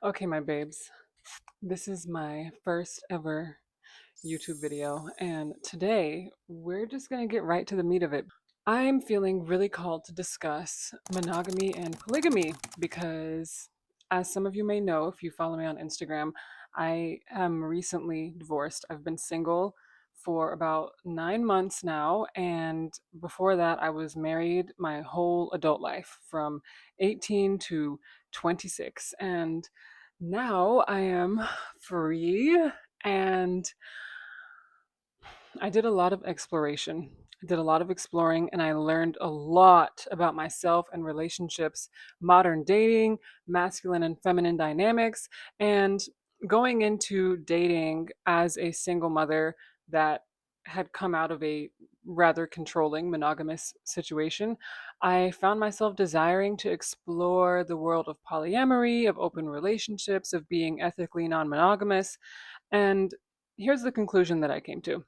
Okay, my babes, this is my first ever YouTube video, and today we're just gonna get right to the meat of it. I'm feeling really called to discuss monogamy and polygamy because, as some of you may know, if you follow me on Instagram, I am recently divorced. I've been single for about 9 months now, and before that, I was married my whole adult life from 18 to 26. And now I am free, and I did a lot of exploration. I did a lot of exploring, and I learned a lot about myself and relationships, modern dating, masculine and feminine dynamics, and going into dating as a single mother that had come out of a rather controlling monogamous situation. I found myself desiring to explore the world of polyamory, of open relationships, of being ethically non monogamous. And here's the conclusion that I came to.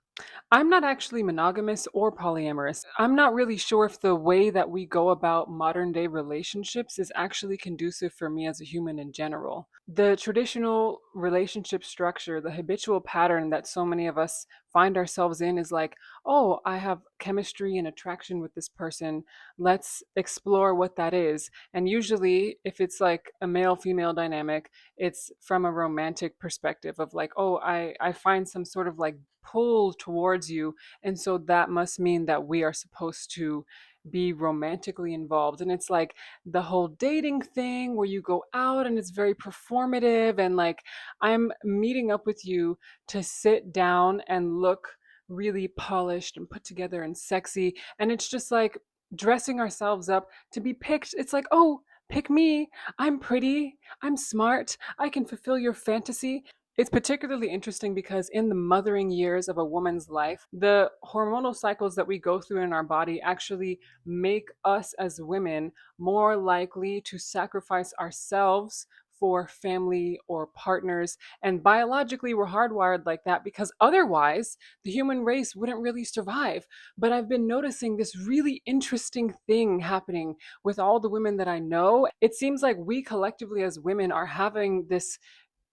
I'm not actually monogamous or polyamorous. I'm not really sure if the way that we go about modern day relationships is actually conducive for me as a human in general. The traditional relationship structure, the habitual pattern that so many of us find ourselves in is like, oh, I have chemistry and attraction with this person. Let's explore what that is. And usually, if it's like a male female dynamic, it's from a romantic perspective of like, oh, I find some sort of like pull towards you, and so that must mean that we are supposed to be romantically involved. And it's like the whole dating thing where you go out and it's very performative, and like, I'm meeting up with you to sit down and look really polished and put together and sexy, and it's just like dressing ourselves up to be picked. It's like, oh, pick me, I'm pretty, I'm smart, I can fulfill your fantasy. It's particularly interesting because in the mothering years of a woman's life, the hormonal cycles that we go through in our body actually make us as women more likely to sacrifice ourselves for family or partners. And biologically, we're hardwired like that because otherwise, the human race wouldn't really survive. But I've been noticing this really interesting thing happening with all the women that I know. It seems like we collectively as women are having this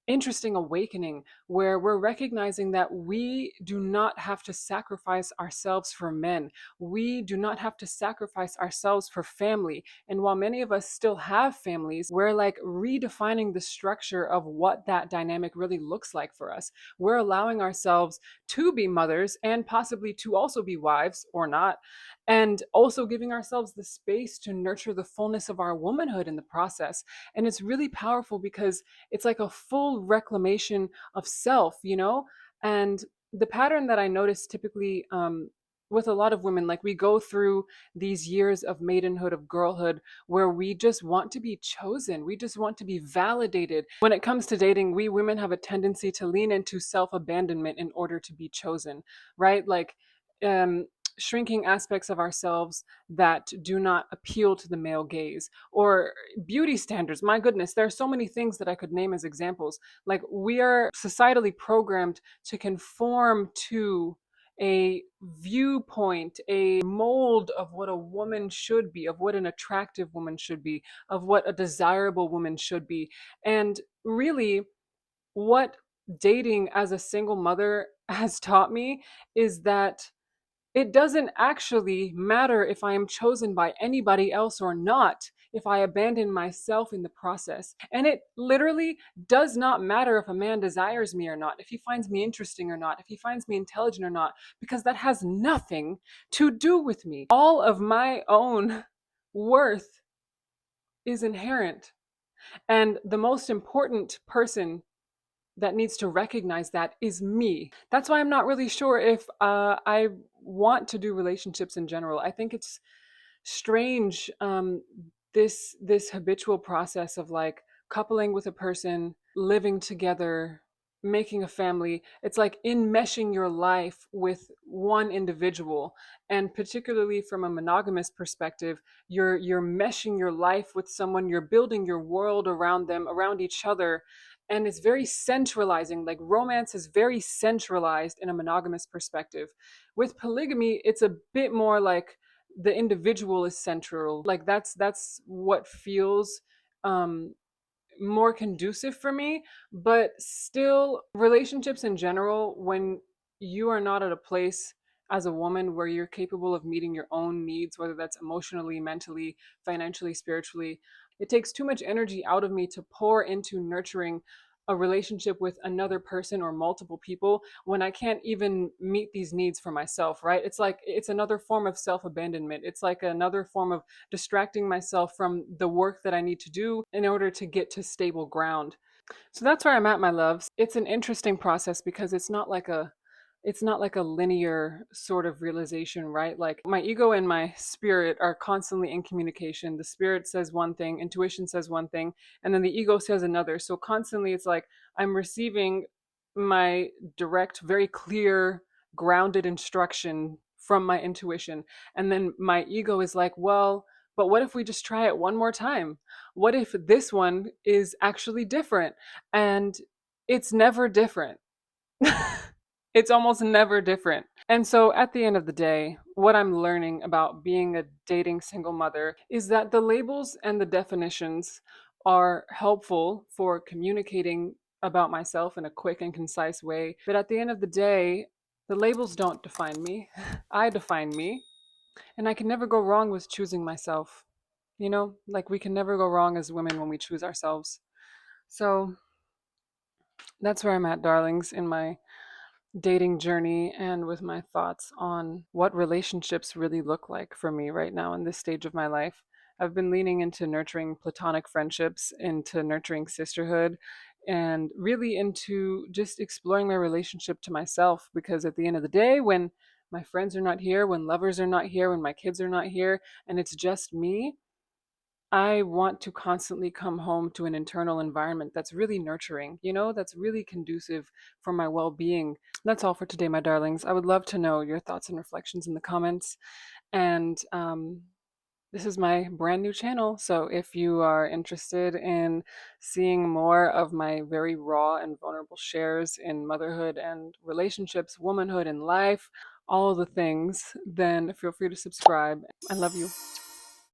interesting awakening where we're recognizing that we do not have to sacrifice ourselves for men. We do not have to sacrifice ourselves for family. And while many of us still have families, we're like redefining the structure of what that dynamic really looks like for us. We're allowing ourselves to be mothers and possibly to also be wives or not, and also giving ourselves the space to nurture the fullness of our womanhood in the process. And it's really powerful because it's like a full reclamation of self, you know? And the pattern that I notice typically with a lot of women, like we go through these years of maidenhood, of girlhood, where we just want to be chosen. We just want to be validated. When it comes to dating, we women have a tendency to lean into self abandonment in order to be chosen, right? Like, um, shrinking aspects of ourselves that do not appeal to the male gaze, or beauty standards. My goodness, there are so many things that I could name as examples. Like, we are societally programmed to conform to a viewpoint, a mold of what a woman should be, of what an attractive woman should be, of what a desirable woman should be. And really, what dating as a single mother has taught me is that it doesn't actually matter if I am chosen by anybody else or not, if I abandon myself in the process. And it literally does not matter if a man desires me or not, if he finds me interesting or not, if he finds me intelligent or not, because that has nothing to do with me. All of my own worth is inherent. And the most important person that needs to recognize that is me. That's why I'm not really sure if I want to do relationships in general. I think it's strange, this habitual process of like coupling with a person, living together, making a family. It's like enmeshing your life with one individual, and particularly from a monogamous perspective, you're meshing your life with someone. You're building your world around them, around each other, and it's very centralizing. Like, romance is very centralized in a monogamous perspective. With polygamy, it's a bit more like the individual is central. Like, that's what feels um more conducive for me. But still, relationships in general, when you are not at a place as a woman where you're capable of meeting your own needs, whether that's emotionally, mentally, financially, spiritually, it takes too much energy out of me to pour into nurturing a relationship with another person or multiple people when I can't even meet these needs for myself, right? It's like it's another form of self abandonment. It's like another form of distracting myself from the work that I need to do in order to get to stable ground. So that's where I'm at, my loves. It's an interesting process because it's not like a linear sort of realization, right? Like my ego and my spirit are constantly in communication. The spirit says one thing, intuition says one thing, and then the ego says another. So constantly it's like I'm receiving my direct, very clear, grounded instruction from my intuition. And then my ego is like, well, but what if we just try it one more time? What if this one is actually different? And it's never different. It's almost never different. And so at the end of the day, what I'm learning about being a dating single mother is that the labels and the definitions are helpful for communicating about myself in a quick and concise way. But at the end of the day, the labels don't define me. I define me. And I can never go wrong with choosing myself. Like we can never go wrong as women when we choose ourselves. So that's where I'm at, darlings, in my dating journey and with my thoughts on what relationships really look like for me right now in this stage of my life. I've been leaning into nurturing platonic friendships, into nurturing sisterhood, and really into just exploring my relationship to myself because at the end of the day, when my friends are not here, when lovers are not here, when my kids are not here, and it's just me, I want to constantly come home to an internal environment that's really nurturing, that's really conducive for my well being. That's all for today, my darlings. I would love to know your thoughts and reflections in the comments. And this is my brand new channel. So if you are interested in seeing more of my very raw and vulnerable shares in motherhood and relationships, womanhood and life, all of the things, then feel free to subscribe. I love you.